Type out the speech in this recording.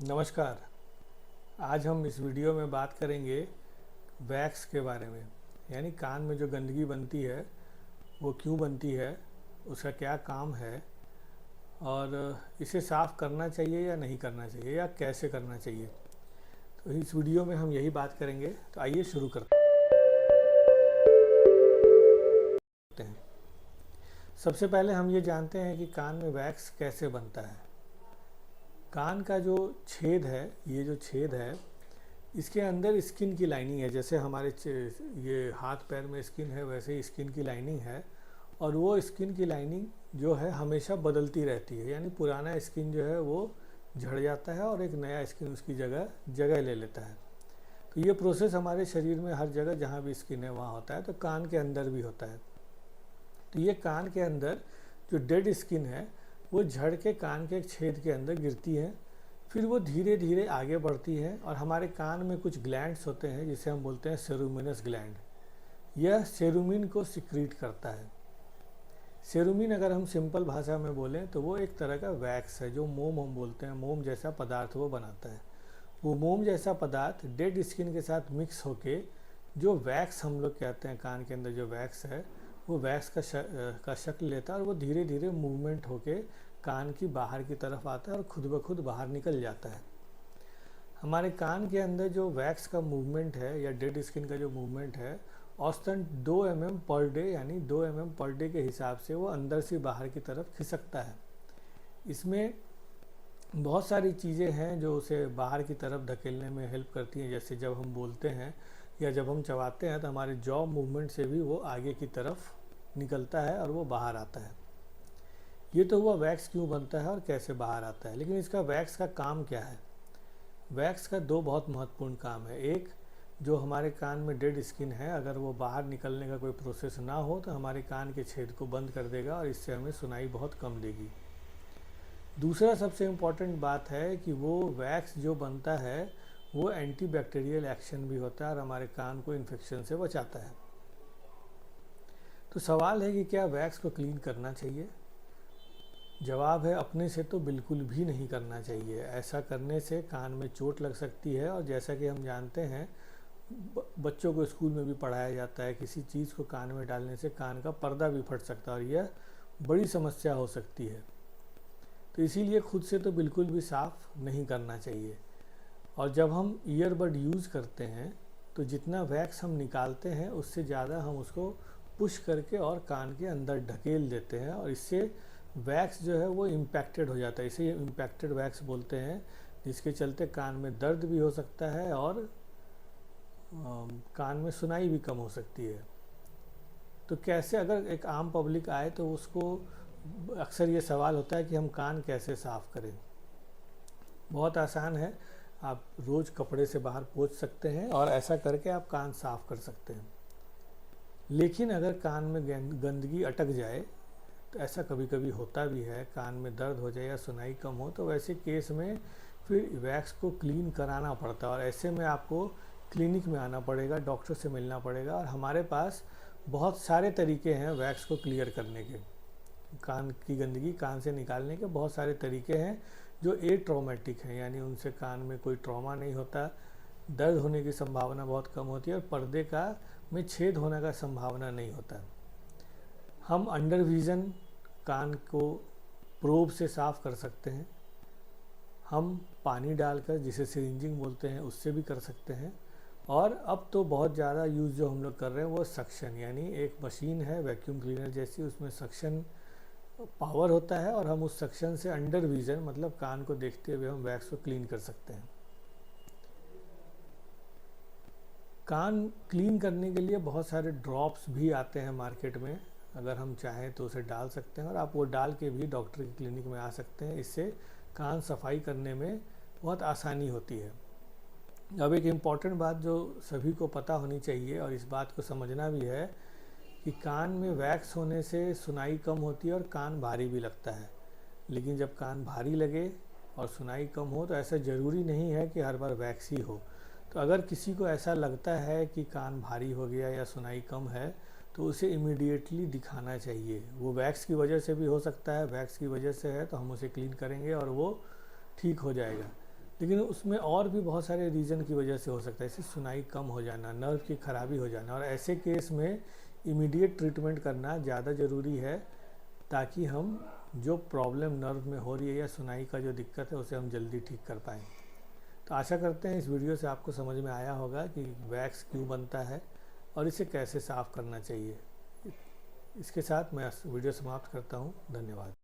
नमस्कार। आज हम इस वीडियो में बात करेंगे वैक्स के बारे में। यानी कान में जो गंदगी बनती है वो क्यों बनती है, उसका क्या काम है और इसे साफ़ करना चाहिए या नहीं करना चाहिए या कैसे करना चाहिए। तो इस वीडियो में हम यही बात करेंगे। तो आइए शुरू करते हैं। सबसे पहले हम ये जानते हैं कि कान में वैक्स कैसे बनता है। कान का जो छेद है, ये जो छेद है, इसके अंदर स्किन की लाइनिंग है। जैसे हमारे ये हाथ पैर में स्किन है, वैसे ही स्किन की लाइनिंग है। और वो स्किन की लाइनिंग जो है हमेशा बदलती रहती है। यानी पुराना स्किन जो है वो झड़ जाता है और एक नया स्किन उसकी जगह जगह ले लेता है। तो ये प्रोसेस हमारे शरीर में हर जगह जहाँ भी स्किन है वहाँ होता है। तो कान के अंदर भी होता है। तो ये कान के अंदर जो डेड स्किन है वो झड़ के कान के एक छेद के अंदर गिरती है। फिर वो धीरे धीरे आगे बढ़ती है और हमारे कान में कुछ ग्लैंड्स होते हैं जिसे हम बोलते हैं सेरुमिनस ग्लैंड। यह सेरुमिन को सिक्रीट करता है। सेरुमिन अगर हम सिंपल भाषा में बोलें तो वो एक तरह का वैक्स है, जो मोम हम बोलते हैं, मोम जैसा पदार्थ वो बनाता है। वो मोम जैसा पदार्थ डेड स्किन के साथ मिक्स होके जो वैक्स हम लोग कहते हैं, कान के अंदर जो वैक्स है वो वैक्स का शक्ल लेता है और वो धीरे धीरे मूवमेंट होके कान की बाहर की तरफ आता है और खुद ब खुद बाहर निकल जाता है। हमारे कान के अंदर जो वैक्स का मूवमेंट है या डेड स्किन का जो मूवमेंट है, औसतन 2 mm पर डे, यानी 2 mm पर डे के हिसाब से वो अंदर से बाहर की तरफ खिसकता है। इसमें बहुत सारी चीज़ें हैं जो उसे बाहर की तरफ धकेलने में हेल्प करती हैं। जैसे जब हम बोलते हैं या जब हम चबाते हैं तो हमारे जॉ मूवमेंट से भी वो आगे की तरफ निकलता है और वो बाहर आता है। ये तो हुआ वैक्स क्यों बनता है और कैसे बाहर आता है। लेकिन इसका वैक्स का काम क्या है। वैक्स का 2 बहुत महत्वपूर्ण काम है। एक, जो हमारे कान में डेड स्किन है, अगर वो बाहर निकलने का कोई प्रोसेस ना हो तो हमारे कान के छेद को बंद कर देगा और इससे हमें सुनाई बहुत कम देगी। दूसरा सबसे इम्पॉर्टेंट बात है कि वो वैक्स जो बनता है वो एंटीबैक्टीरियल एक्शन भी होता है और हमारे कान को इन्फेक्शन से बचाता है। तो सवाल है कि क्या वैक्स को क्लीन करना चाहिए। जवाब है अपने से तो बिल्कुल भी नहीं करना चाहिए। ऐसा करने से कान में चोट लग सकती है और जैसा कि हम जानते हैं बच्चों को स्कूल में भी पढ़ाया जाता है, किसी चीज़ को कान में डालने से कान का पर्दा भी फट सकता है और यह बड़ी समस्या हो सकती है। तो इसीलिए खुद से तो बिल्कुल भी साफ़ नहीं करना चाहिए। और जब हम ईयरबड यूज़ करते हैं तो जितना वैक्स हम निकालते हैं उससे ज़्यादा हम उसको पुश करके और कान के अंदर ढकेल देते हैं और इससे वैक्स जो है वो इम्पैक्टेड हो जाता है। इसे इम्पैक्टेड वैक्स बोलते हैं, जिसके चलते कान में दर्द भी हो सकता है और कान में सुनाई भी कम हो सकती है। तो कैसे, अगर एक आम पब्लिक आए तो उसको अक्सर ये सवाल होता है कि हम कान कैसे साफ़ करें। बहुत आसान है, आप रोज़ कपड़े से बाहर पोंछ सकते हैं और ऐसा करके आप कान साफ़ कर सकते हैं। लेकिन अगर कान में गंदगी अटक जाए, तो ऐसा कभी कभी होता भी है, कान में दर्द हो जाए या सुनाई कम हो, तो वैसे केस में फिर वैक्स को क्लीन कराना पड़ता है और ऐसे में आपको क्लिनिक में आना पड़ेगा, डॉक्टर से मिलना पड़ेगा। और हमारे पास बहुत सारे तरीके हैं वैक्स को क्लियर करने के। कान की गंदगी कान से निकालने के बहुत सारे तरीके हैं जो ट्रॉमेटिक हैं, यानी उनसे कान में कोई ट्रॉमा नहीं होता, दर्द होने की संभावना बहुत कम होती है और पर्दे का में छेद होने का संभावना नहीं होता। हम अंडर विजन कान को प्रोब से साफ़ कर सकते हैं। हम पानी डालकर, जिसे सिरिंजिंग बोलते हैं, उससे भी कर सकते हैं। और अब तो बहुत ज़्यादा यूज़ जो हम लोग कर रहे हैं वो सक्शन, यानी एक मशीन है वैक्यूम क्लीनर जैसी, उसमें सक्शन पावर होता है और हम उस सक्शन से अंडर विजन, मतलब कान को देखते हुए, हम वैक्स को क्लीन कर सकते हैं। कान क्लीन करने के लिए बहुत सारे ड्रॉप्स भी आते हैं मार्केट में, अगर हम चाहें तो उसे डाल सकते हैं और आप वो डाल के भी डॉक्टर की क्लिनिक में आ सकते हैं। इससे कान सफाई करने में बहुत आसानी होती है। अब एक इम्पॉर्टेंट बात जो सभी को पता होनी चाहिए और इस बात को समझना भी है कि कान में वैक्स होने से सुनाई कम होती है और कान भारी भी लगता है। लेकिन जब कान भारी लगे और सुनाई कम हो तो ऐसा ज़रूरी नहीं है कि हर बार वैक्स ही हो। तो अगर किसी को ऐसा लगता है कि कान भारी हो गया या सुनाई कम है तो उसे इमीडिएटली दिखाना चाहिए। वो वैक्स की वजह से भी हो सकता है, वैक्स की वजह से है तो हम उसे क्लीन करेंगे और वो ठीक हो जाएगा। लेकिन उसमें और भी बहुत सारे रीज़न की वजह से हो सकता है, जैसे सुनाई कम हो जाना, नर्व की खराबी हो जाना, और ऐसे केस में इमीडिएट ट्रीटमेंट करना ज़्यादा ज़रूरी है, ताकि हम जो प्रॉब्लम नर्व में हो रही है या सुनाई का जो दिक्कत है उसे हम जल्दी ठीक कर पाएँ। तो आशा करते हैं इस वीडियो से आपको समझ में आया होगा कि वैक्स क्यों बनता है और इसे कैसे साफ़ करना चाहिए। इसके साथ मैं वीडियो समाप्त करता हूँ। धन्यवाद।